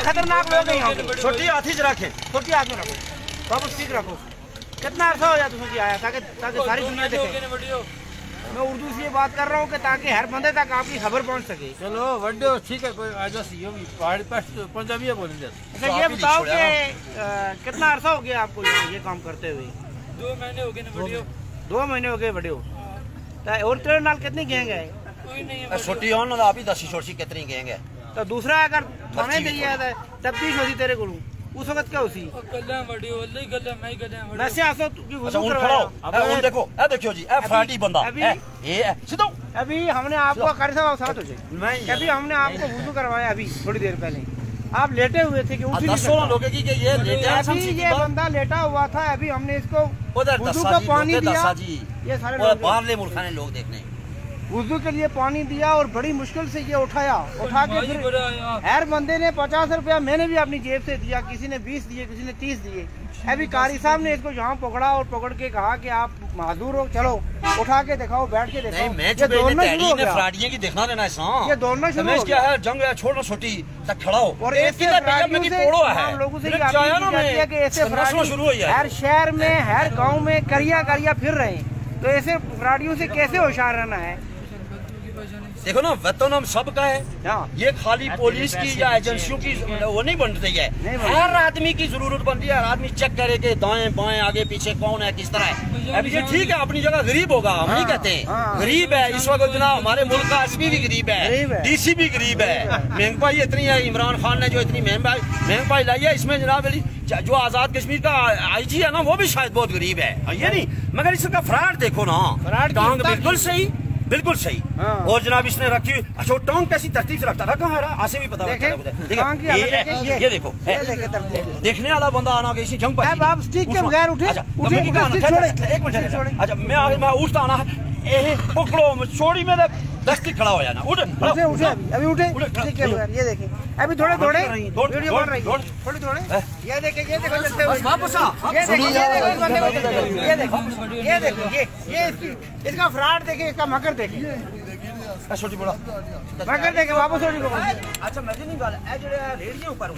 खतरनाक लोग हैं यहाँ पे। छोटी हाथी च रखे, छोटी हाथ में रखो बाबू, ठीक रखो। कितना अर्सा हो गया तुम्हें आया ताकि सारी दुनिया देखे। मैं उर्दू से ये बात कर रहा हूँ कि ताकि हर बंदे तक आपकी खबर पहुँच सके। चलो वड्डे ठीक है, कोई आज ये भी पहाड़ी पर पंजाबी बोलेंगे। अच्छा ये बताओ कि कितना अर्सा हो गया आपको ये काम करते हुए? 2 महीने हो गए ना वीडियो। 2 महीने हो गए वीडियो। और तेरे नाल कितनी गैंग है? कोई नहीं है। छोटी होन ना अभी दसी छोटी कितनी गएंगे। तो दूसरा अगर थाने दिया था तफ्तीश होती तेरे को उस वक्त क्या होती? नशे आसो की अच्छा उन खड़ो, उन देखो, ए देखियो जी, ए फ्रांटी बंदा, ए सीधो। अभी हमने आपको कारी साहब साथ हो जाए, अभी हमने आपको वुज़ू करवाया अभी थोड़ी देर पहले, आप लेटे हुए थे कि उठ नहीं सकते। लोग की कि ये लेटे हैं, अभी ये बंदा लेटा हुआ था, अभी हमने इसको वुज़ू का पानी दिया। ये सारे लोग बाहरले मुल्क ने लोग देखने वुज़ू के लिए पानी दिया और बड़ी मुश्किल से ये उठाया, उठा के फिर हर बंदे ने 50 रुपया मैंने भी अपनी जेब से दिया, किसी ने 20 दिए, किसी ने 30 दिए। अभी कारी साहब ने इसको यहाँ पकड़ा और पकड़ के कहा कि आप माजूर हो, चलो उठा के दिखाओ, बैठ के दिखाओ। ये दौड़ना शुरू हो गया, की देखना देना है, ये दौड़ना शुरू हो क्या है, जंग है, छोड़ो छोटी तक खड़ा हो। और ऐसे लोगों से ऐसे शुरू हो हर शहर में हर गाँव में करिया फिर रहे हैं, तो ऐसे फ्राडियों से कैसे होशियार रहना है? देखो ना, वेतन हम सब का है, ये खाली पुलिस की या एजेंसियों की वो नहीं बन रही है, हर आदमी की जरूरत बन रही है। हर आदमी चेक करे कि दाएं बाएं आगे पीछे कौन है, किस तरह है। अब ये ठीक है, अपनी जगह गरीब होगा, हम नहीं कहते गरीब है। इस वक्त जनाब हमारे मुल्क का एसपी भी गरीब है, डीसी भी गरीब है। महंगाई इतनी है, इमरान खान ने जो इतनी महंगाई लाई है, इसमें जनाब जो आजाद कश्मीर का आईजी है ना, वो भी शायद बहुत गरीब है, ये नहीं। मगर इसका फ्रॉड देखो ना, टांग बिल्कुल सही, बिल्कुल सही। और जनाब इसने रखी, अच्छा टांग कैसी तरतीब से रखता था, कहाँ है आसे भी पता लगता है। ये देखो, देखने वाला बंदा आना इसी जंग पर एक मिनट। अच्छा मैं उठता ना, पकड़ो छोड़ी मेरे दस्ती खड़ा हो जाना, उठे अभी उठे, ये देखें अभी थोड़े थोड़े वीडियो बन रही है, थोड़े थोड़े ये देखें, ये देखो ये देखो ये इसका फ्रॉड देखें, इसका मकर देखें, छोटी बड़ा मकर देखें वापस। अच्छा मैं नहीं रेडियो ऊपर